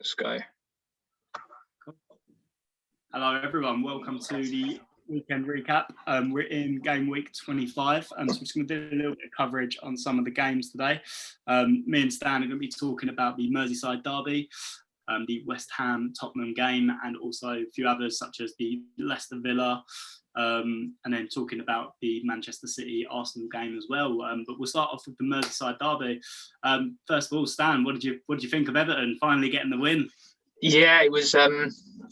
Let's go. Hello, everyone. Welcome to the weekend recap. We're in game week 25, so we're just going to do a little bit of coverage on some of the games today. Me and Stan are going to be talking about the Merseyside derby, the West Ham Tottenham game, and also a few others such as the Leicester Villa, and then talking about the Manchester City Arsenal game as well. But we'll start off with the Merseyside derby. First of all, Stan, what did you think of Everton finally getting the win? Yeah, it was.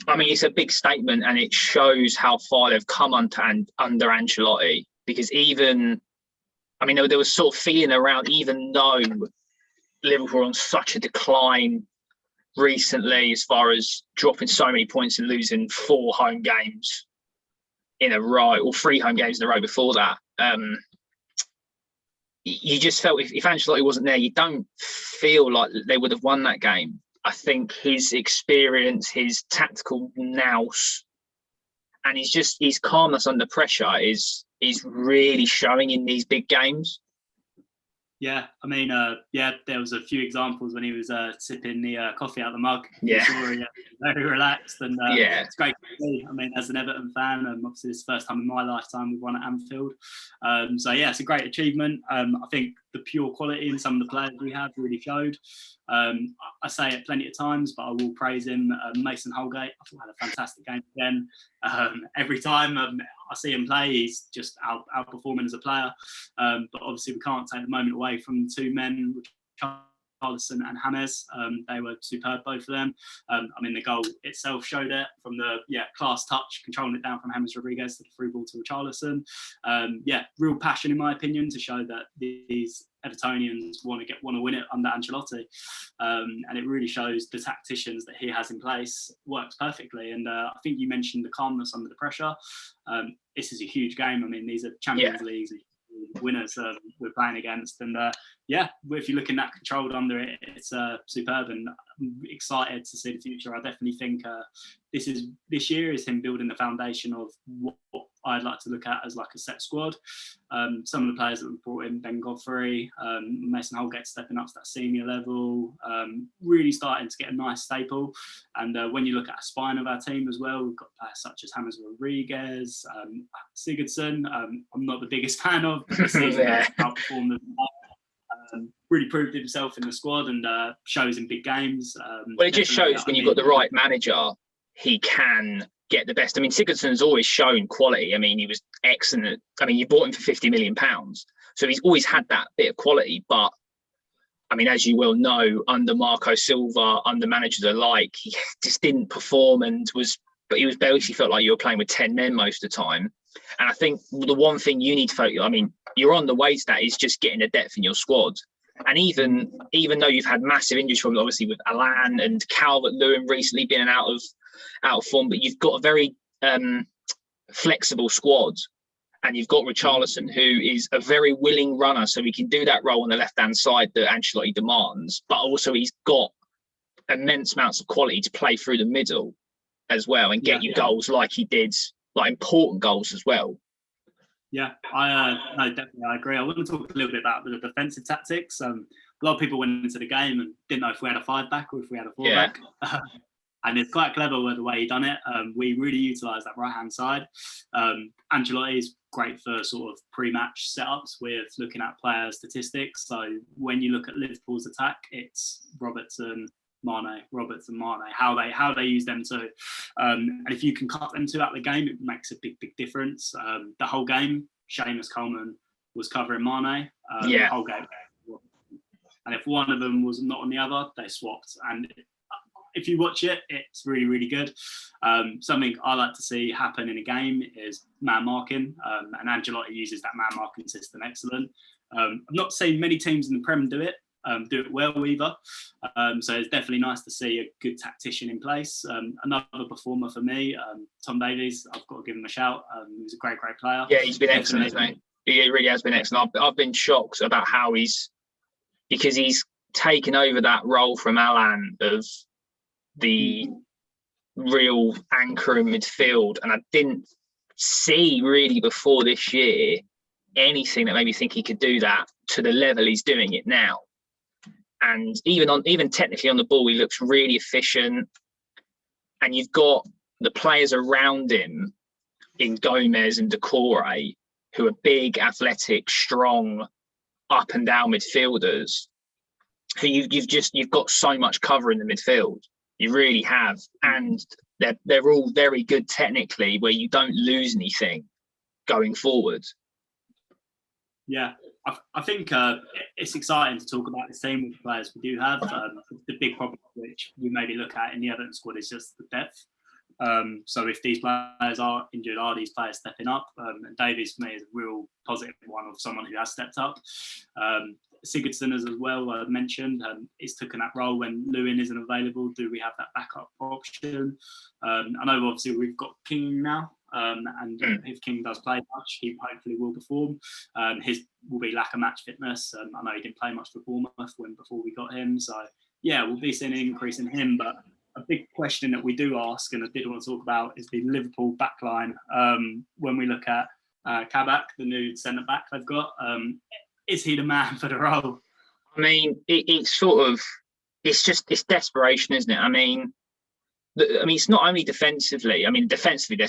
It's a big statement, and it shows how far they've come under Ancelotti. Because there was sort of feeling around, even though Liverpool were on such a decline recently, as far as dropping so many points and losing 4 home games in a row, or 3 home games in a row before that. You just felt if Ancelotti wasn't there, you don't feel like they would have won that game. I think his experience, his tactical nous, and his calmness under pressure is really showing in these big games. Yeah, there was a few examples when he was sipping the coffee out of the mug. Yeah, very relaxed, and it's great to see. As an Everton fan, obviously it's the first time in my lifetime we've won at Anfield. It's a great achievement. I think the pure quality in some of the players we have really showed. I say it plenty of times, but I will praise him. Mason Holgate, I thought had a fantastic game again. Every time I see him play, he's just outperforming as a player. But obviously we can't take the moment away from the 2 men, Richarlison and James. They were superb, both of them. The goal itself showed it from the class touch, controlling it down from James Rodriguez to the through ball to Richarlison. Real passion, in my opinion, to show that these Evertonians want to win it under Ancelotti, and it really shows the tacticians that he has in place works perfectly. And I think you mentioned the calmness under the pressure. This is a huge game. These are Champions League winners we're playing against, and if you're looking at controlled under it, it's superb, and I'm excited to see the future. I definitely think this year is him building the foundation of what I'd like to look at as like a set squad. Some of the players that we brought in, Ben Godfrey, Mason Holgate stepping up to that senior level, really starting to get a nice staple. And when you look at a spine of our team as well, we've got players such as James Rodriguez, Sigurdsson. I'm not the biggest fan of, but this season outperformed them. Really proved himself in the squad and shows in big games. It just shows when you've got the right manager, he can get the best. Sigurdsson's always shown quality. He was excellent. You bought him for £50 million, so he's always had that bit of quality. But as you well know, under Marco Silva, under managers alike, he just didn't perform but he was basically felt like you were playing with 10 men most of the time. And I think the one thing you need to focus, you're on the way to that, is just getting the depth in your squad. And even though you've had massive injuries from, obviously, with Alan and Calvert-Lewin recently being out of form, but you've got a very flexible squad. And you've got Richarlison, who is a very willing runner, so he can do that role on the left-hand side that Ancelotti demands. But also he's got immense amounts of quality to play through the middle as well and get you goals like he did, like important goals as well. Yeah, definitely, I agree. I want to talk a little bit about the defensive tactics. A lot of people went into the game and didn't know if we had a 5-back or if we had a 4-back. And it's quite clever with the way he done it. We really utilised that right-hand side. Ancelotti is great for sort of pre-match setups with looking at player statistics. So when you look at Liverpool's attack, it's Robertson, Mane, how they use them too. And if you can cut them two out of the game, it makes a big difference. The whole game, Seamus Coleman was covering Mane. The whole game. And if one of them was not on the other, they swapped. And if you watch it, it's really, really good. Something I like to see happen in a game is man marking. And Ancelotti uses that man marking system excellent. I've not seen many teams in the Prem do it well either. So it's definitely nice to see a good tactician in place. Another performer for me, Tom Davies, I've got to give him a shout. He was a great player. Yeah, he's been excellent, hasn't he? He really has been excellent. I've been shocked about how because he's taken over that role from Alan of the real anchor in midfield. And I didn't see really before this year anything that made me think he could do that to the level he's doing it now. and even technically on the ball, he looks really efficient. And you've got the players around him in Gomez and Decore, who are big, athletic, strong, up and down midfielders. Who you've got so much cover in the midfield. You really have, and they're all very good technically, where you don't lose anything going forward. Yeah, I think it's exciting to talk about the team with the players we do have. The big problem which we maybe look at in the Everton squad is just the depth. So if these players are injured, are these players stepping up? And Davies for me is a real positive one of someone who has stepped up. Sigurdsson as well, I mentioned, is taken that role when Lewin isn't available. Do we have that backup option? I know obviously we've got King now, and if King does play much, he hopefully will perform. His will be lack of match fitness. I know he didn't play much for Bournemouth before we got him, so yeah, we'll be seeing an increase in him. But a big question that we do ask, and I did want to talk about, is the Liverpool backline. When we look at Kabak, the new centre back they've got, is he the man for the role? I mean, it's desperation, isn't it? I mean, it's not only defensively. I mean, defensively they're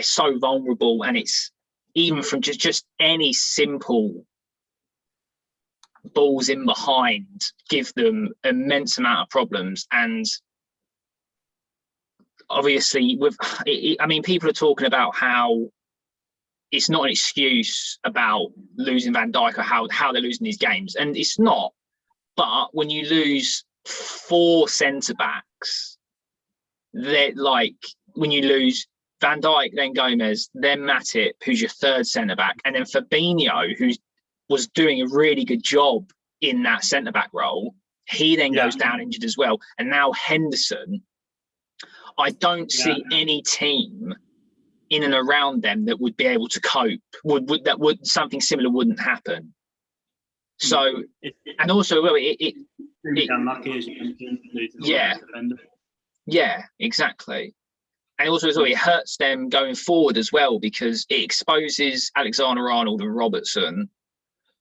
so vulnerable, and it's even from just any simple balls in behind give them immense amount of problems. And obviously, people are talking about how it's not an excuse about losing Van Dijk or how they're losing these games, and it's not. But when you lose 4 centre backs, they're like, when you lose Van Dijk, then Gomez, then Matip, who's your 3rd centre back, and then Fabinho, who was doing a really good job in that centre back role, he then goes down injured as well, and now Henderson. I don't see any team in and around them that would be able to cope. Something similar wouldn't happen. So, and also, unlucky as you mentioned. Yeah, exactly. And also, as well, it hurts them going forward as well, because it exposes Alexander-Arnold and Robertson,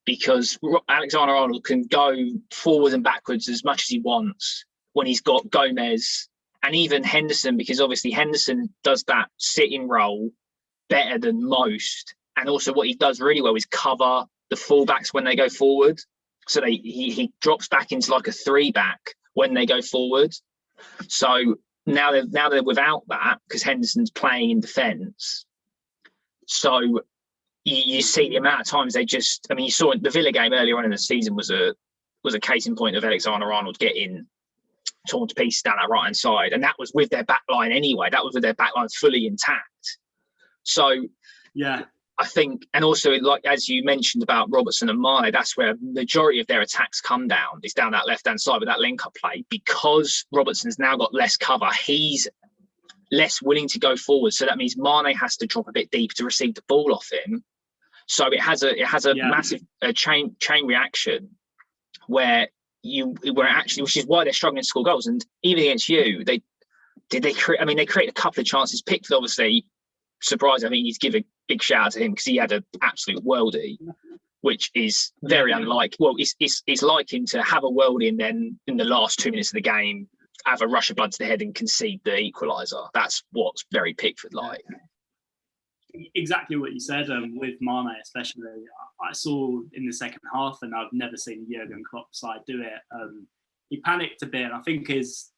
because Alexander-Arnold can go forward and backwards as much as he wants when he's got Gomez and even Henderson, because obviously Henderson does that sitting role better than most. And also what he does really well is cover the fullbacks when they go forward. So he drops back into like a 3-back when they go forward. So now they're without that, because Henderson's playing in defence. So you see the amount of times they just, I mean, you saw the Villa game earlier on in the season was a case in point of Alexander-Arnold getting torn to pieces down that right-hand side. And that was with their back line anyway. That was with their back line fully intact. So, yeah, I think, and also, like as you mentioned about Robertson and Mane, that's where the majority of their attacks come down. It's down that left-hand side with that link-up play. Because Robertson's now got less cover, he's less willing to go forward. So that means Mane has to drop a bit deeper to receive the ball off him. So it has a massive chain reaction where which is why they're struggling to score goals. And even against you, they created a couple of chances. Pickford, obviously, surprised. I think he's give a big shout out to him because he had an absolute worldie, which is very unlike. Well, it's like him to have a worldie and then in the last 2 minutes of the game have a rush of blood to the head and concede the equaliser. That's what's very Pickford like. Exactly what you said. With Mane especially, I saw in the second half, and I've never seen Jurgen Klopp's side do it. He panicked a bit, and I think his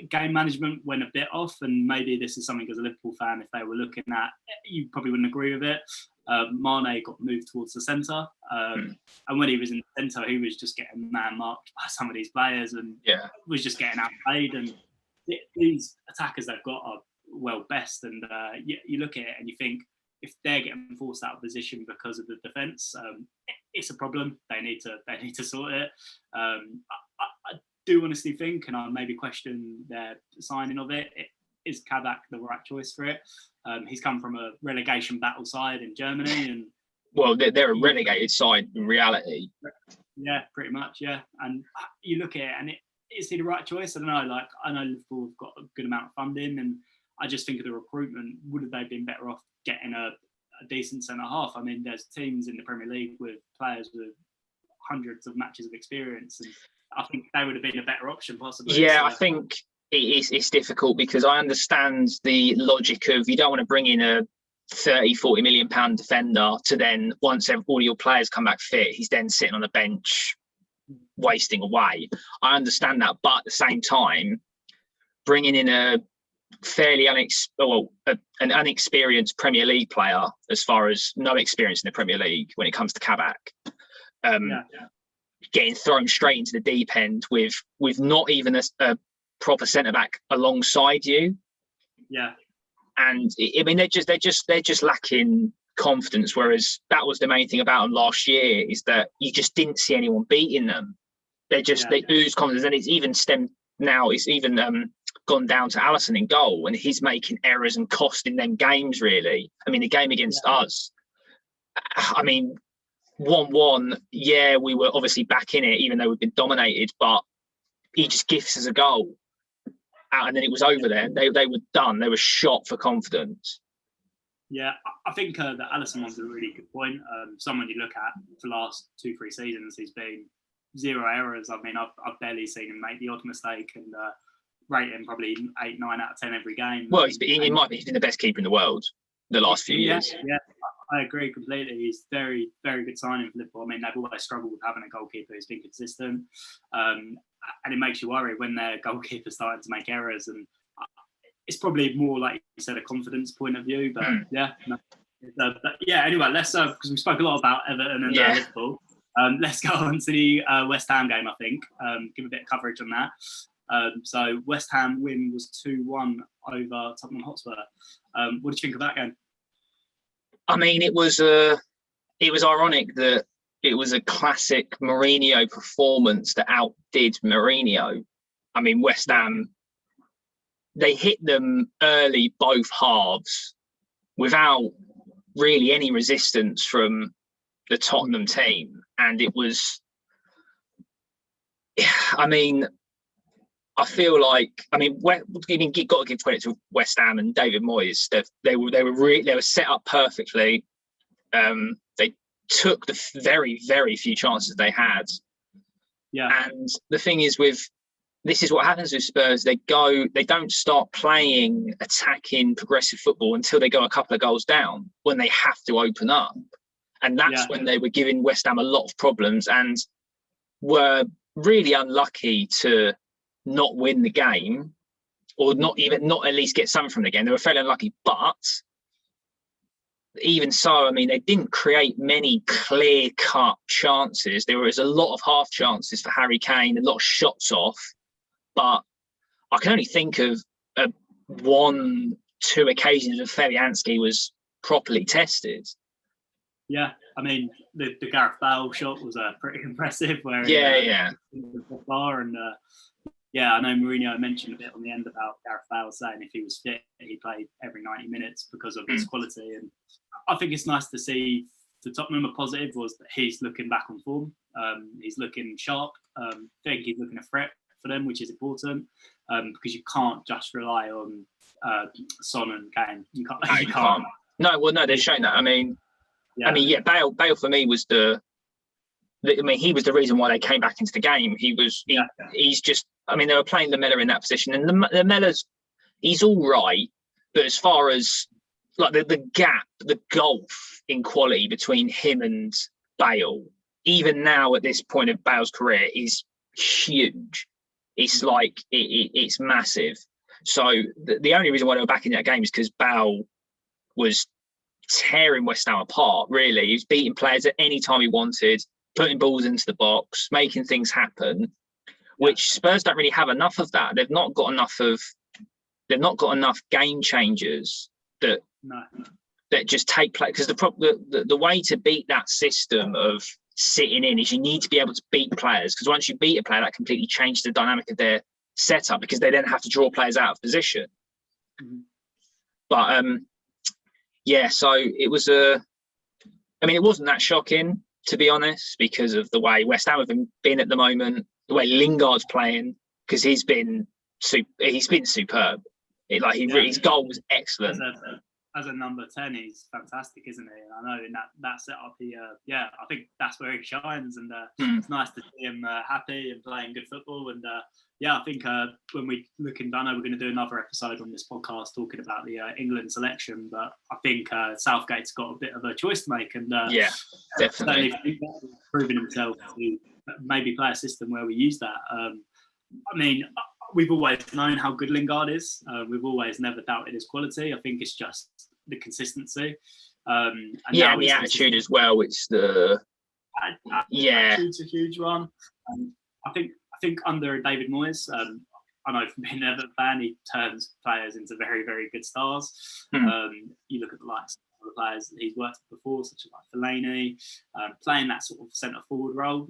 game management went a bit off. And maybe this is something as a Liverpool fan, if they were looking at, you probably wouldn't agree with it. Mane got moved towards the centre, and when he was in the centre, he was just getting man-marked by some of these players, and was just getting outplayed. And these attackers they've got are best, and you look at it and you think, if they're getting forced out of position because of the defence, it's a problem. They need to sort it. I do honestly think, and I maybe question their signing of it. Is Kabak the right choice for it? He's come from a relegation battle side in Germany, and they're a relegated side in reality. Yeah, pretty much. Yeah, and you look at it, and is he the right choice? I don't know. Like, I know Liverpool have got a good amount of funding, and I just think of the recruitment. Would have they been better off getting a decent centre half? I mean, there's teams in the Premier League with players with hundreds of matches of experience, and I think they would have been a better option possibly. Yeah, so. I think it's difficult because I understand the logic of you don't want to bring in a 30-40 million pound defender to then, once all your players come back fit, he's then sitting on the bench wasting away. I understand that, but at the same time, bringing in a fairly an unexperienced Premier League player, as far as no experience in the Premier League when it comes to Kabak, getting thrown straight into the deep end with not even a proper centre back alongside you. Yeah. And I mean, they're just lacking confidence. Whereas that was the main thing about them last year, is that you just didn't see anyone beating them. They ooze confidence, and it's even stemmed now. It's even gone down to Alisson in goal, and he's making errors and costing them games. Really, I mean, the game against us. I mean, 1-1. Yeah, we were obviously back in it, even though we've been dominated. But he just gifts us a goal. And then it was over there. They were done. They were shot for confidence. Yeah, I think that Alisson one's a really good point. Someone you look at for the last 2-3 seasons, he's been 0 errors. I mean, I've barely seen him make the odd mistake, and rate him probably 8-9 out of 10 every game. Well, he's been the best keeper in the world the last few years. Yeah, I agree completely. He's very, very good signing for Liverpool. I mean, they've always struggled with having a goalkeeper who's been consistent. And it makes you worry when their goalkeeper's starting to make errors. And it's probably more, like you said, a confidence point of view. But anyway, let's, because we spoke a lot about Everton and Liverpool. Let's go on to the West Ham game, I think. Give a bit of coverage on that. So West Ham win was 2-1 over Tottenham Hotspur. What do you think of that game? I mean, it was ironic that it was a classic Mourinho performance that outdid Mourinho. I mean, West Ham, they hit them early, both halves, without really any resistance from the Tottenham team. And it was, I mean, I feel like, I mean, you've got to give credit to West Ham and David Moyes. They were set up perfectly. They took the very, very few chances they had. Yeah. And the thing is, this is what happens with Spurs. They don't start playing attacking progressive football until they go a couple of goals down, when they have to open up. And that's when they were giving West Ham a lot of problems and were really unlucky to not win the game, or not at least get something from the game. They were fairly unlucky, but even so, I mean, they didn't create many clear-cut chances. There was a lot of half chances for Harry Kane, a lot of shots off, but I can only think of 1-2 occasions where Fabianski was properly tested. Yeah, I mean, the Gareth Bale shot was pretty impressive. Where bar and I know Mourinho mentioned a bit on the end about Gareth Bale saying if he was fit, he played every 90 minutes because of his quality. And I think it's nice to see the Tottenham. A positive was that he's looking back on form. He's looking sharp. I think he's looking a threat for them, which is important, because you can't just rely on Son and Kane. You can't. No, they're showing that. I mean, Bale for me was he was the reason why they came back into the game. He's just, I mean, they were playing Lamela in that position, and Lamela's, he's all right, but as far as like the gap, the gulf in quality between him and Bale, even now at this point of Bale's career, is huge. It's like it's massive. So the only reason why they were back in that game is because Bale was tearing West Ham apart. Really, he was beating players at any time he wanted, putting balls into the box, making things happen, which Spurs don't really have enough of that. They've not got enough game changers that just take play. Because the way to beat that system of sitting in is you need to be able to beat players. Because once you beat a player, that completely changes the dynamic of their setup, because they then have to draw players out of position. Mm-hmm. But so it was it wasn't that shocking, to be honest, because of the way West Ham have been at the moment, the way Lingard's playing, because he's been superb. His goal was excellent. as a number 10, he's fantastic, isn't he? And I know in that setup, I think that's where he shines, and it's nice to see him happy and playing good football. And I think when we look into, I know we're going to do another episode on this podcast talking about the England selection, but I think Southgate's got a bit of a choice to make, and definitely proving himself to maybe play a system where we use that. I mean, we've always known how good Lingard is. We've always never doubted his quality. I think it's just the consistency. And the attitude as well. It's the attitude's a huge one. I think under David Moyes, I know from being an Everton fan, he turns players into very, very good stars. You look at the likes of the players that he's worked with before, such as like Fellaini, playing that sort of centre forward role.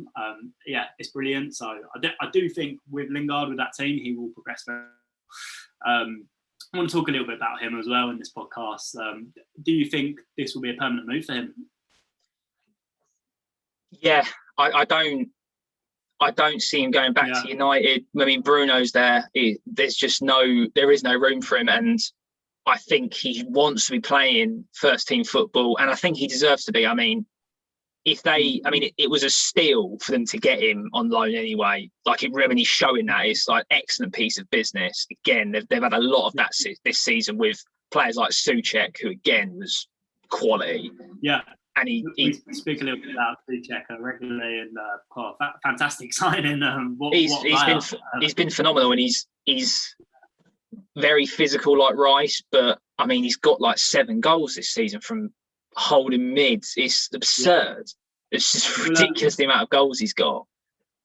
It's brilliant. So I do think with Lingard, with that team, he will progress very well. I want to talk a little bit about him as well in this podcast. Do you think this will be a permanent move for him? Yeah, I don't see him going back to United. I mean, Bruno's there. There is no room for him, and I think he wants to be playing first team football, and I think he deserves to be. I mean, it was a steal for them to get him on loan anyway. Like, it really showing that it's like excellent piece of business. Again, they've had a lot of that this season with players like Souček, who again was quality. Yeah. And we speak a little bit about Souček regularly, and fantastic signing. He's been phenomenal, and he's very physical like Rice, but I mean, he's got like 7 goals this season from holding mids. It's absurd. It's just ridiculous the amount of goals he's got.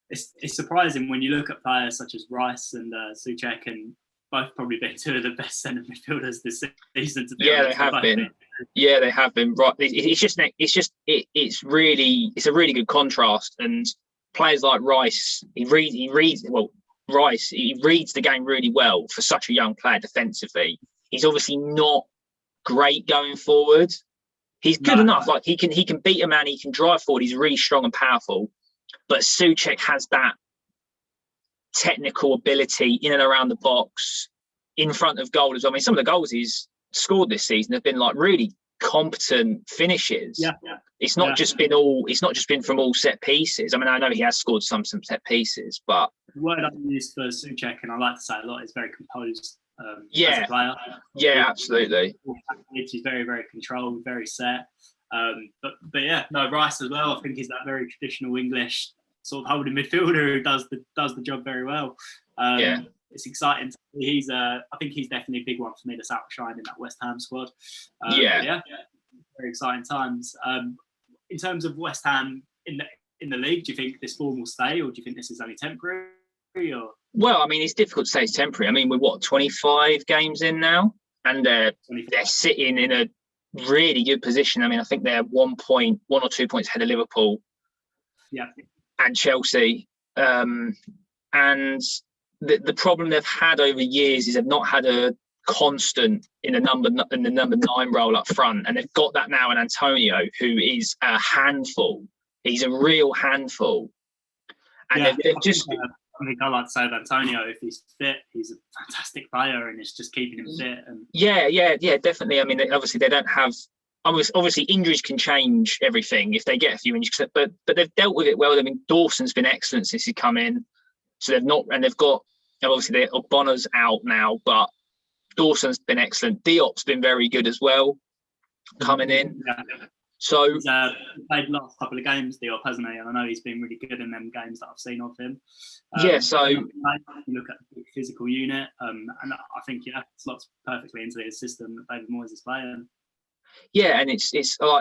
It's surprising when you look at players such as Rice and Souček, and both probably been 2 of the best centre midfielders this season. They have been. Yeah, they have been. Right, it's a really good contrast. And players like Rice, he reads the game really well for such a young player defensively. He's obviously not great going forward. He's good enough. Like, he can beat a man. He can drive forward. He's really strong and powerful. But Souček has that technical ability in and around the box, in front of goal as well. I mean, some of the goals he's scored this season have been like really competent finishes. It's not just been from all set pieces. I mean, I know he has scored some set pieces, but the word I use for Souček, and I like to say a lot, is very composed. As a player. Yeah, absolutely. He's very, very controlled, very set. Rice as well. I think he's that very traditional English sort of holding midfielder who does the job very well. It's exciting. I think he's definitely a big one for me that's outshine in that West Ham squad. Very exciting times. In terms of West Ham in the league, do you think this form will stay, or do you think this is only temporary? Or? Well, I mean, it's difficult to say it's temporary. I mean, we're 25 games in now, and they're sitting in a really good position. I mean, I think they're 1 or 2 points ahead of Liverpool, and Chelsea. And the problem they've had over years is they've not had a constant in the number 9 role up front, and they've got that now in Antonio, who is a handful. He's a real handful, and they've just. I think I like to say of Antonio, if he's fit, he's a fantastic player, and it's just keeping him fit. And Definitely. I mean, obviously they don't have. Obviously, injuries can change everything if they get a few injuries, but they've dealt with it well. I mean, Dawson's been excellent since he's come in, so they've got obviously Bonner's out now, but Dawson's been excellent. Diop's been very good as well, coming in. So he's played the last couple of games, Diop, hasn't he? And I know he's been really good in them games that I've seen of him. So you look at the physical unit, and I think it slots perfectly into his system that David Moyes is playing. Yeah, and it's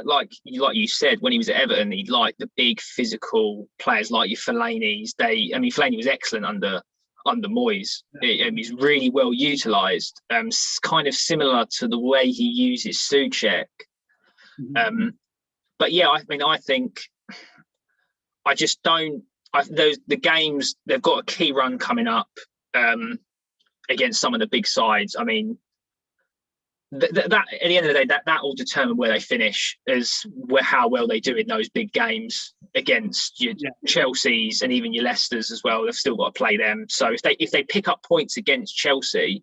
like you said, when he was at Everton, he liked the big physical players like your Fellaini's. Fellaini was excellent under Moyes. He's really well utilised. Kind of similar to the way he uses Souček. But yeah, I mean, I think I just don't. The games, they've got a key run coming up against some of the big sides. I mean, that at the end of the day, that will determine where they finish, how well they do in those big games against your Chelsea's and even your Leicesters as well. They've still got to play them. So if they pick up points against Chelsea,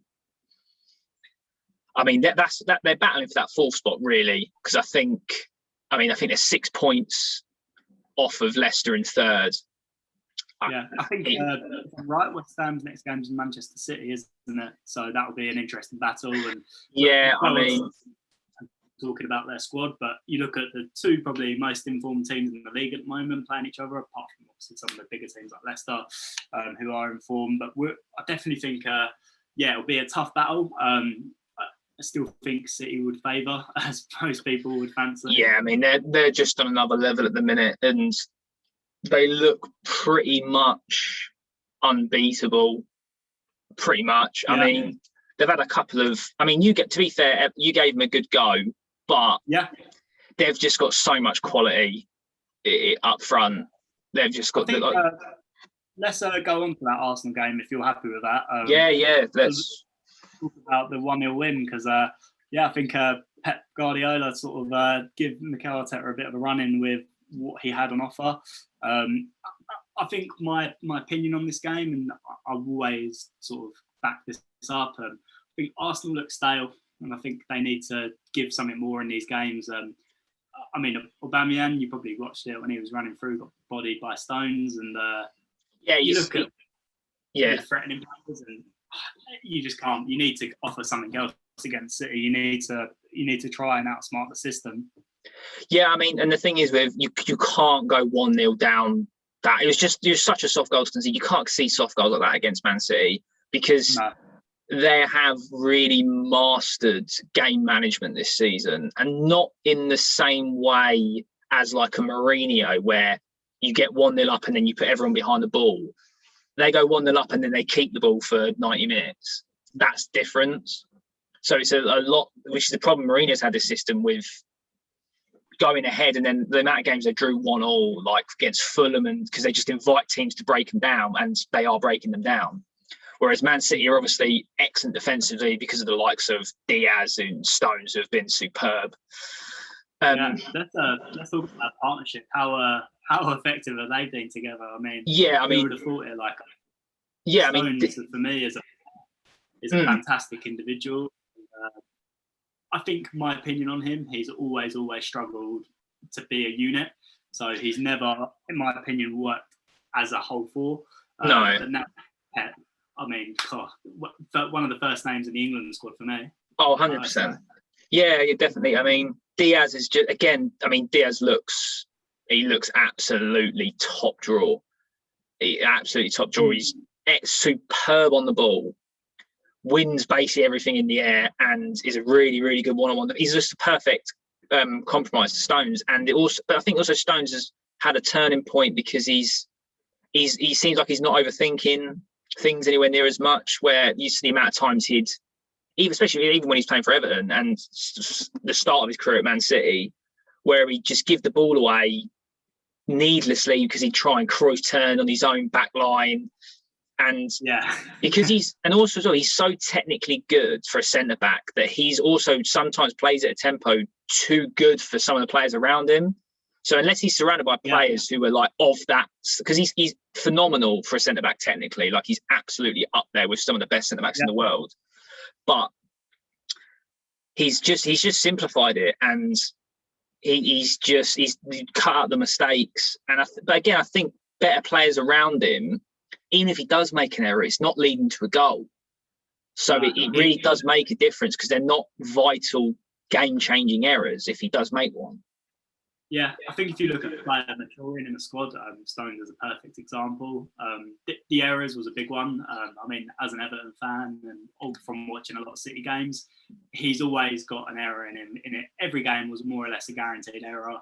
I mean, that's they're battling for that fourth spot really, because I think they're 6 points off of Leicester in third. Yeah, I think if I'm right, West Ham's next game's in Manchester City, isn't it? So that will be an interesting battle. And yeah, talking about their squad, but you look at the two probably most informed teams in the league at the moment playing each other, apart from obviously some of the bigger teams like Leicester, who are informed. But I definitely think, it'll be a tough battle. I still think City would favour, as most people would fancy. Yeah, I mean, they're just on another level at the minute, and they look pretty much unbeatable. Pretty much. Yeah. I mean, they've had a couple of. I mean, to be fair, you gave them a good go, but they've just got so much quality up front. They've just got. Let's go on to that Arsenal game if you're happy with that. Let's talk about the 1-0 win, because I think Pep Guardiola sort of give Mikel Arteta a bit of a run-in with what he had on offer. I think my opinion on this game, and I've always sort of backed this up, I think Arsenal look stale, and I think they need to give something more in these games. I mean, Aubameyang, you probably watched it when he was running through, got bodied by Stones, and you look at threatening players, and you just can't. You need to offer something else against City. You need to try and outsmart the system. Yeah, I mean, and the thing is, with you can't go 1-0 down. That it was such a soft goal to concede. You can't see soft goals like that against Man City, because they have really mastered game management this season, and not in the same way as like a Mourinho, where you get 1-0 up and then you put everyone behind the ball. They go 1-0 up and then they keep the ball for 90 minutes. That's different. So it's a lot, which is the problem Mourinho's had this system with, going ahead, and then the amount of games they drew 1-1, like against Fulham, and because they just invite teams to break them down, and they are breaking them down. Whereas Man City are obviously excellent defensively because of the likes of Diaz and Stones, who have been superb. Let's talk about that partnership. How effective are they been together? I mean, who would have thought it? Like, Stones, for me, is a fantastic individual. I think my opinion on him, he's always struggled to be a unit. So he's never, in my opinion, worked as a whole four. No. But now, I mean, one of the first names in the England squad for me. Oh, 100%. Yeah, definitely. I mean, Diaz is just, again, Diaz looks absolutely top draw. Absolutely top draw. He's superb on the ball. Wins basically everything in the air, and is a really, really good one-on-one. He's just a perfect compromise to Stones, but I think also Stones has had a turning point, because he seems like he's not overthinking things anywhere near as much. Where you see the amount of times especially when he's playing for Everton and the start of his career at Man City, where he just give the ball away needlessly because he'd try and cross turn on his own back line. And because he's so technically good for a centre back that he's also sometimes plays at a tempo too good for some of the players around him. So unless he's surrounded by players who are like of that, because he's phenomenal for a centre back technically, like he's absolutely up there with some of the best centre backs in the world. But he's just simplified it, and he's cut out the mistakes. And but again, I think better players around him, even if he does make an error, it's not leading to a goal. So it really does make a difference, because they're not vital game-changing errors if he does make one. Yeah, I think if you look at the player maturing in the squad, Stones is a perfect example. The errors was a big one. I mean, as an Everton fan and from watching a lot of City games, he's always got an error in him. In it, every game was more or less a guaranteed error.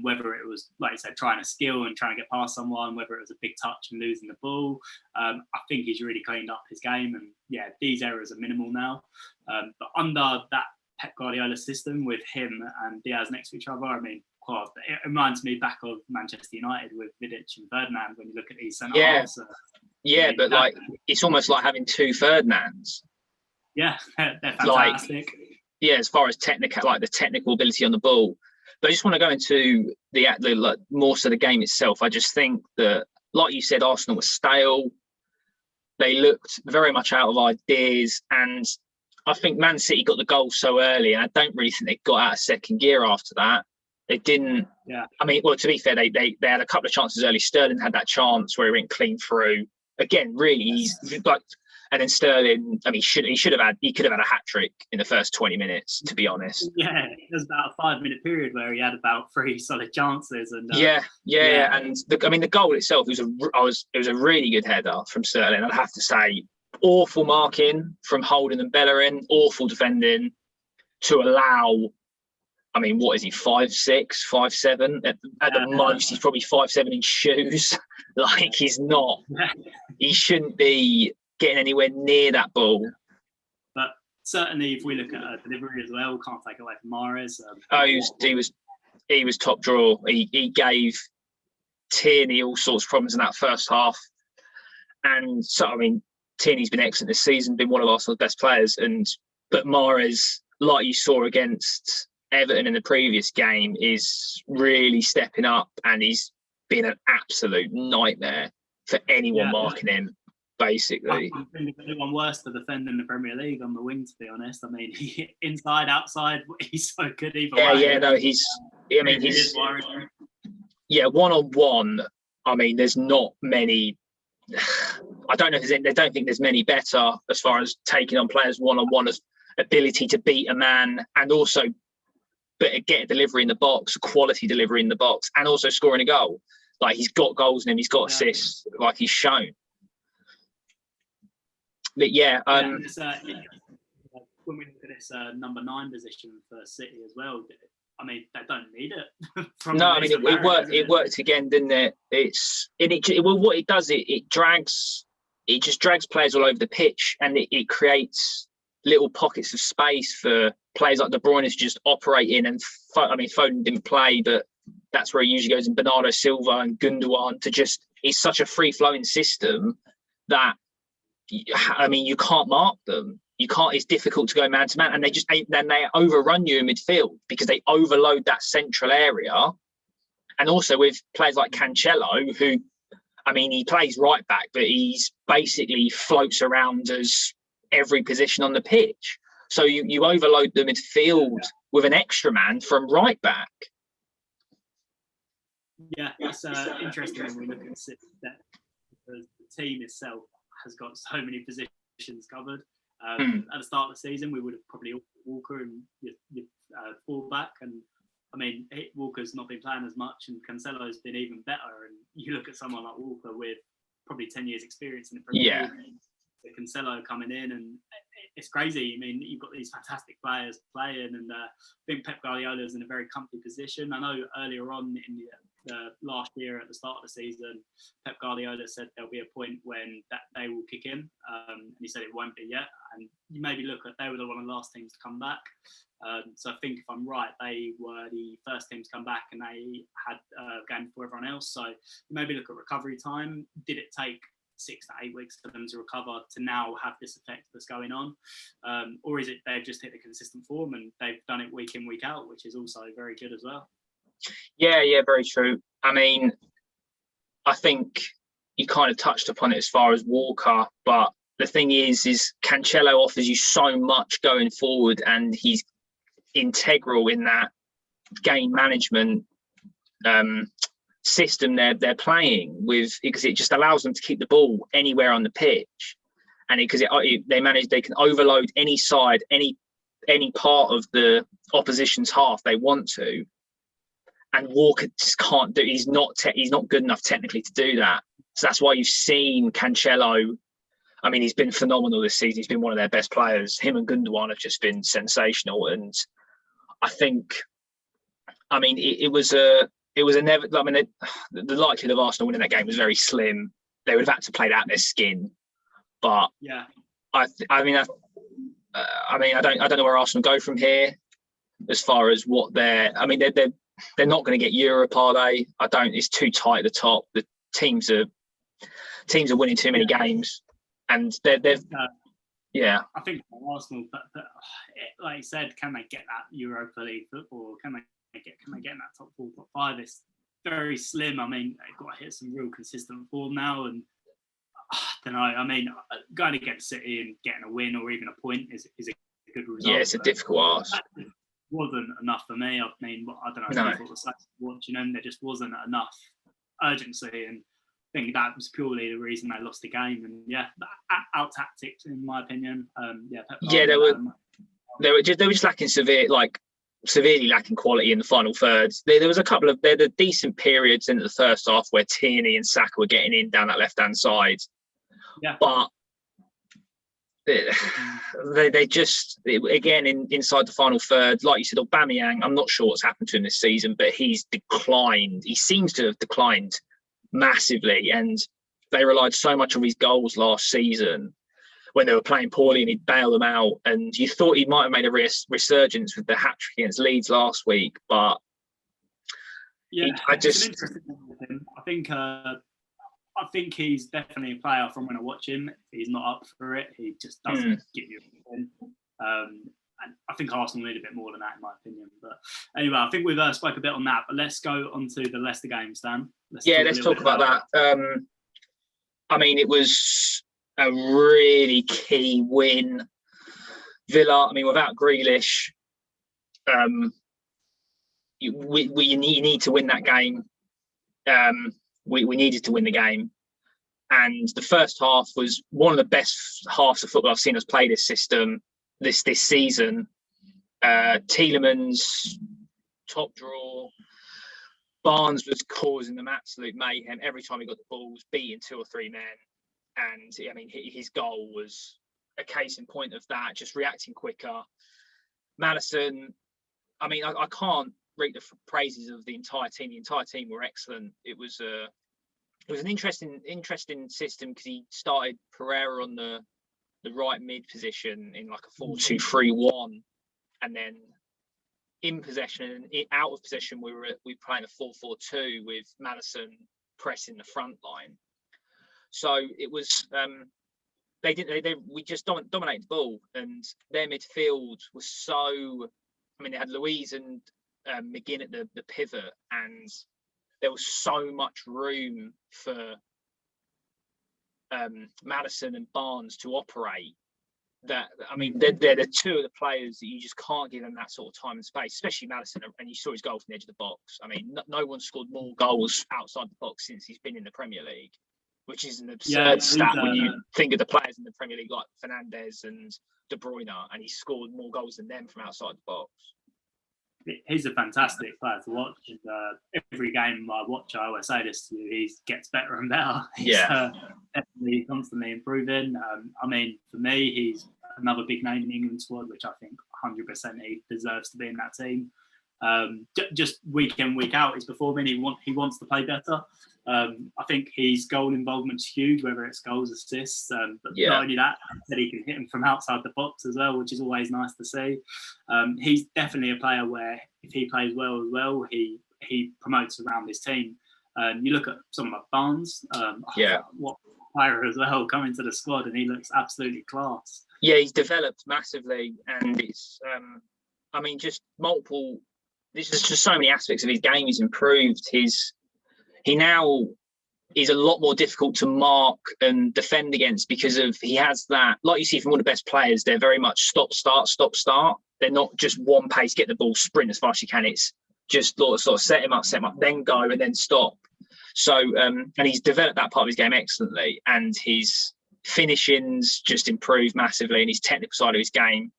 Whether it was, like you said, trying to skill and trying to get past someone, whether it was a big touch and losing the ball. I think he's really cleaned up his game, and these errors are minimal now. But under that Pep Guardiola system with him and Diaz next to each other, I mean, it reminds me back of Manchester United with Vidic and Ferdinand when you look at these centre halves. But like it's almost like having two Ferdinands. Yeah, they're fantastic. As far as the technical ability on the ball. But I just want to go into the more so the game itself. I just think that, like you said, Arsenal was stale. They looked very much out of ideas, and I think Man City got the goal so early, and I don't really think they got out of second gear after that. They didn't. Yeah. I mean, well, to be fair, they had a couple of chances early. Sterling had that chance where he went clean through. Again, really, he's like, and then Sterling. I mean, he could have had a hat trick in the first 20 minutes. To be honest. Yeah, it was about a 5-minute period where he had about 3 solid chances, and yeah. And the goal itself it was a really good header from Sterling. I'd have to say, awful marking from Holding and Bellerin, awful defending to allow. I mean, what is he? 5'6", 5'7"? At the most, he's probably 5'7" in shoes. Like, he's not. He shouldn't be getting anywhere near that ball. But certainly, if we look at delivery as well, we can't take away from Mahrez. He was top draw. He gave Tierney all sorts of problems in that first half. And so, I mean, Tierney's been excellent this season, been one of Arsenal's best players. But Mahrez, like you saw against Everton in the previous game, is really stepping up, and he's been an absolute nightmare for anyone marking him, basically. I think anyone worse to defend in the Premier League on the wing, to be honest. I mean, inside, outside, he's so good either way. Yeah, no, he's one-on-one. I mean, there's not many. I don't think there's many better as far as taking on players one-on-one, as ability to beat a man, and also but get a delivery in the box, quality delivery in the box, and also scoring a goal. Like, he's got goals in him, he's got assists, like he's shown. But when we look at this number 9 position for City as well, I mean, they don't need it. No, I mean, it worked. It worked again, didn't it? What it does, it just drags players all over the pitch, and it creates little pockets of space for players like De Bruyne to just operate in. And Foden didn't play, but that's where he usually goes. And Bernardo Silva and Gundogan it's such a free flowing system that, I mean, you can't mark them. You can't. It's difficult to go man to man, and they overrun you in midfield because they overload that central area. And also with players like Cancelo, who, I mean, he plays right back, but he's basically floats around as every position on the pitch. So you overload the midfield with an extra man from right back. Yeah, it's interesting when we look at that, because the team itself has got so many positions covered. At the start of the season, we would have probably Walker and your fullback, and I mean, Walker's not been playing as much, and Cancelo's been even better. And you look at someone like Walker with probably 10 years experience in the Premier League, Cancelo coming in, and it's crazy. I mean, you've got these fantastic players playing, and I think Pep Guardiola's in a very comfy position. I know earlier on in the last year at the start of the season, Pep Guardiola said there'll be a point when that day will kick in, and he said it won't be yet. And you maybe look at, they were one of the last teams to come back. So I think if I'm right, they were the first team to come back, and they had a game before everyone else. So maybe look at recovery time. Did it take 6 to 8 weeks for them to recover to now have this effect that's going on, or is it they've just hit a consistent form and they've done it week in, week out, which is also very good as well? Yeah, very true. I mean, I think you kind of touched upon it as far as Walker, but the thing is Cancelo offers you so much going forward, and he's integral in that game management system they're playing with, because it just allows them to keep the ball anywhere on the pitch, and they can overload any side, any part of the opposition's half they want to, and Walker just can't do. He's not good enough technically to do that. So that's why you've seen Cancelo. I mean, he's been phenomenal this season. He's been one of their best players. Him and Gundogan have just been sensational, and I think, I mean, it was a never. I mean, the likelihood of Arsenal winning that game was very slim. They would have had to play that in their skin, but yeah, I don't know where Arsenal go from here as far as what they're. I mean, they're not going to get Europe, are they? It's too tight at the top. The teams are winning too many games, and they've. I think Arsenal, but like you said, can they get that Europa League football? Can they get in that top 4, top 5? It's very slim. I mean, they've got to hit some real consistent form now, and I don't know. I mean, going against City and getting a win or even a point is a good result. Yeah, it's a difficult ask. Wasn't enough for me. I mean, I don't know if it was watching them. There just wasn't enough urgency, and I think that was purely the reason they lost the game. And yeah, out tactics, in my opinion. They were just lacking severely lacking quality in the final third. There was a couple of the decent periods in the first half where Tierney and Saka were getting in down that left hand side. Yeah, but they just again inside the final third, like you said, Aubameyang. I'm not sure what's happened to him this season, but he's declined. He seems to have declined massively, and they relied so much on his goals last season when they were playing poorly, and he'd bail them out. And you thought he might have made a resurgence with the hat trick against Leeds last week, but it's an interesting one with him. I think he's definitely a player from when I watch him. He's not up for it. He just doesn't give you anything. And I think Arsenal need a bit more than that, in my opinion. But anyway, I think we've spoke a bit on that. But let's go on to the Leicester game, Stan. Let's talk about that. I mean, it was a really key win. Villa, I mean, without Grealish, you need to win that game. We needed to win the game. And the first half was one of the best halves of football I've seen us play this system this season. Tielemans, top draw. Barnes was causing them absolute mayhem every time he got the balls, beating 2 or 3 men. And I mean, his goal was a case in point of that, just reacting quicker. Madison, I mean, I can't rate the praises of the entire team. The entire team were excellent. It was an interesting system because he started Pereira on the right mid position in like a 4-2-3-1, and then in possession and out of possession we were playing a 4-4-2 with Madison pressing the front line. So it was we just dominated the ball, and their midfield was so. I mean, they had Louise and McGinn at the pivot, and there was so much room for Madison and Barnes to operate. That I mean, they're the two of the players that you just can't give them that sort of time and space, especially Madison. And you saw his goal from the edge of the box. I mean, no one scored more goals outside the box since he's been in the Premier League, which is an absurd stat when you think of the players in the Premier League like Fernandes and De Bruyne, and he scored more goals than them from outside the box. He's a fantastic player to watch. And, every game I watch, I always say this to you, he gets better and better. He's definitely constantly improving. I mean, for me, he's another big name in the England squad, which I think 100% he deserves to be in that team. Just week in, week out, he's performing. He wants to play better. I think his goal involvement's huge, whether it's goals, assists. But not only that he can hit him from outside the box as well, which is always nice to see. He's definitely a player where if he plays well as well, he promotes around his team. You look at someone like Barnes, what player as well coming to the squad, and he looks absolutely class. Yeah, he's developed massively, and it's I mean, just multiple. There's just so many aspects of his game. He's improved. He now is a lot more difficult to mark and defend against because of he has that, like you see from all the best players, they're very much stop, start. They're not just one pace, get the ball, sprint as fast as you can. It's just sort of set him up, then go, and then stop. So, and he's developed that part of his game excellently, and his finishing's just improved massively, and his technical side of his game.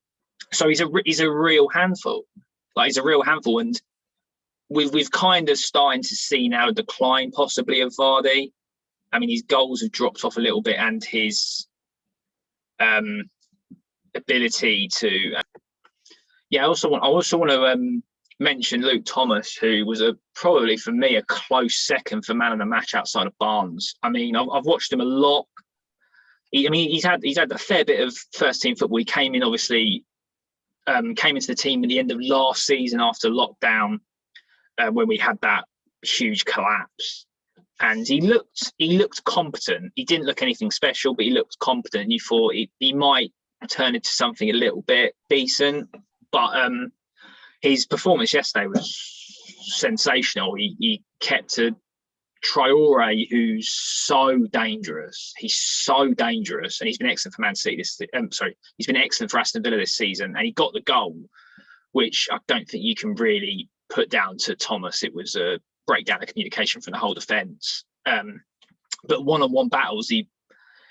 So he's a real handful. He's a real handful, and we've kind of starting to see now a decline possibly of Vardy. I mean, his goals have dropped off a little bit, and his ability to. I also want to mention Luke Thomas, who was probably for me a close second for man of the match outside of Barnes. I mean, I've watched him a lot. He's had a fair bit of first team football. He came in obviously. Came into the team at the end of last season after lockdown, when we had that huge collapse, and he looked competent. He didn't look anything special, but he looked competent. And you thought he might turn into something a little bit decent, but his performance yesterday was sensational. He kept a Traore, who's so dangerous. He's so dangerous, and he's been excellent for Man City he's been excellent for Aston Villa this season, and he got the goal, which I don't think you can really put down to Thomas. It was a breakdown of communication from the whole defence. But one-on-one battles, he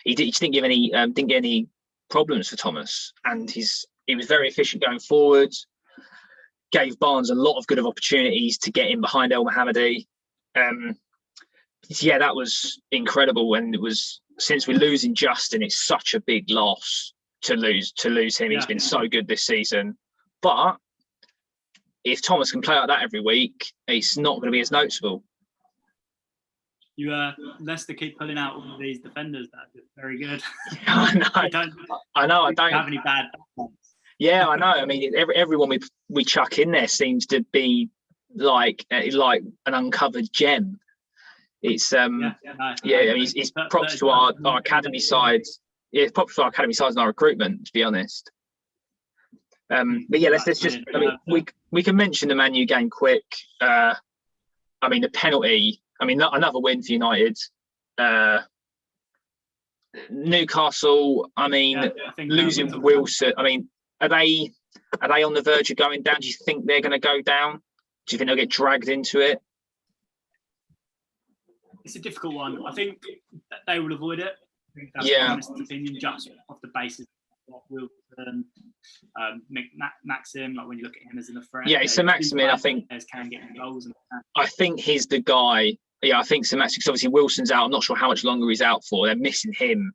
didn't give any problems for Thomas, and he was very efficient going forward. Gave Barnes a lot of good opportunities to get in behind El Mohammadi. Yeah, that was incredible. And it was, since we're losing Justin, it's such a big loss to lose him. He's been so good this season. But if Thomas can play like that every week, it's not going to be as noticeable. Leicester keep pulling out all of these defenders that are very good. I know. I don't have any bad ones. Yeah, I know. I mean, everyone we chuck in there seems to be like an uncovered gem. It's I mean, it's props to our academy sides. Yeah, it's props to our academy sides and our recruitment, to be honest. But yeah, let's just. I mean, we can mention the Man U game quick. I mean, the penalty. I mean, another win for United. Newcastle. I mean, losing Wilson. I mean, are they on the verge of going down? Do you think they're going to go down? Do you think they'll get dragged into it? It's a difficult one. I think that they will avoid it. I think that's my honest opinion, just off the basis of what Wilson, Maxim, like when you look at him as a threat. Yeah, so Maximin, I think, can get goals. I think he's the guy. Yeah, I think so. Maximin, because obviously Wilson's out. I'm not sure how much longer he's out for. They're missing him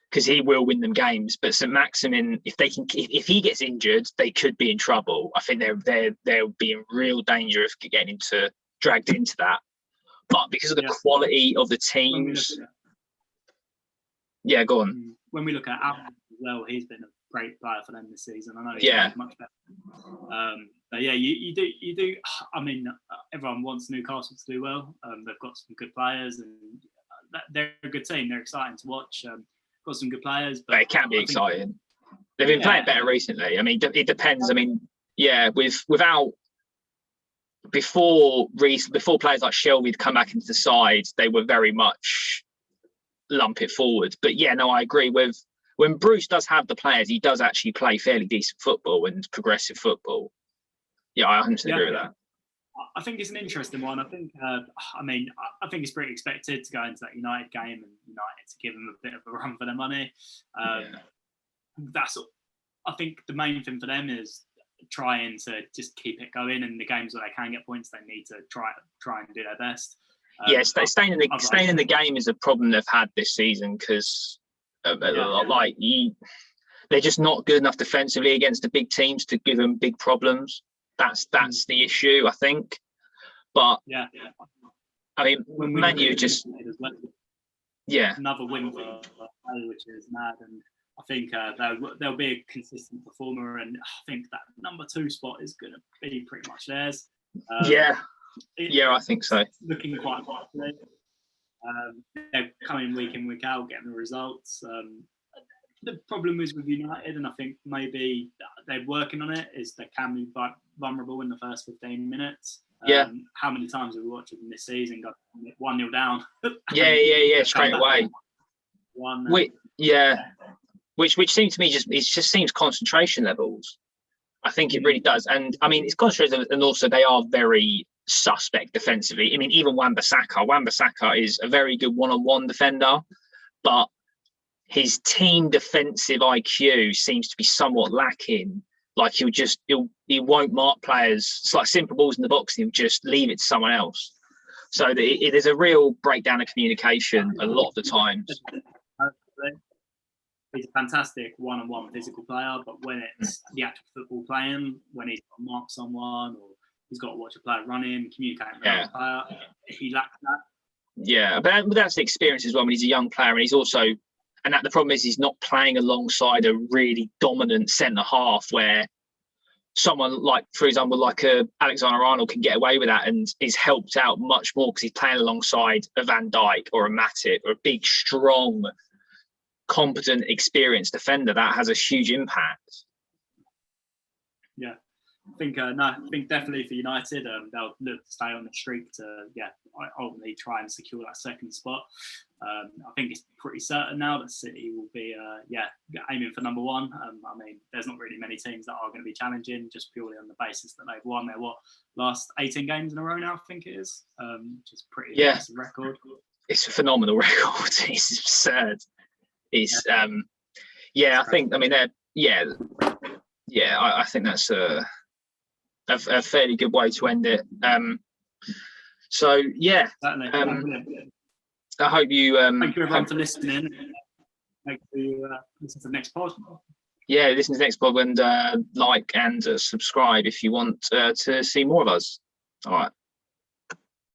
because he will win them games. But St. Maximin, if he gets injured, they could be in trouble. I think they'll be in real danger of getting dragged into that. But because of the quality of the teams, go on. When we look at Allen as well, he's been a great player for them this season. I know he's much better. But yeah, you do. I mean, everyone wants Newcastle to do well. They've got some good players, and they're a good team. They're exciting to watch. Got some good players, but it can be exciting. They've been playing better recently. I mean, it depends. I mean, without. Before players like Shelby had come back into the side, they were very much lump it forward. But I agree with when Bruce does have the players, he does actually play fairly decent football and progressive football. Yeah, I 100% agree with that. I think it's an interesting one. I think I think it's pretty expected to go into that United game and United to give them a bit of a run for their money. I think the main thing for them is trying to just keep it going, and the games where they can get points, they need to try and do their best. Staying in the game is a problem they've had this season because they're just not good enough defensively against the big teams to give them big problems. That's the issue, I think. But I mean, Man U just another win for which is mad, and I think they'll be a consistent performer, and I think that number 2 spot is going to be pretty much theirs. I think so. Looking quite likely. They're coming week in, week out, getting the results. The problem is with United, and I think maybe they're working on it, is they can be vulnerable in the first 15 minutes. How many times have we watched them this season got 1-0 down? Straight away. Which seems to me just seems concentration levels. I think it really does. And I mean, it's concentration, and also they are very suspect defensively. I mean, even Wan-Bissaka is a very good one-on-one defender, but his team defensive IQ seems to be somewhat lacking. Like he won't mark players. It's like simple balls in the box, he'll just leave it to someone else. So there's a real breakdown of communication a lot of the times. He's a fantastic one-on-one physical player, but when it's the actual football playing, when he's got to mark someone or he's got to watch a player run in, communicate with a player, he lacks that. Yeah, but that's the experience as well when he's a young player, and he's also, and that the problem is he's not playing alongside a really dominant centre half where someone like, for example, like Alexander-Arnold can get away with that and is helped out much more because he's playing alongside a Van Dijk or a Matip or a big, strong, competent, experienced defender. That has a huge impact. Yeah, I think definitely for United, they'll look to stay on the streak to ultimately try and secure that second spot. I think it's pretty certain now that City will be aiming for number one. I mean, there's not really many teams that are going to be challenging just purely on the basis that they've won their last 18 games in a row now, I think it is, which is pretty impressive record. It's a phenomenal record. It's absurd. It's I think, I mean, I think that's a fairly good way to end it. Certainly. I hope you. Thank you everyone for listening. Make sure you listen to the next pod. Yeah, listen to the next pod and like and subscribe if you want to see more of us. All right.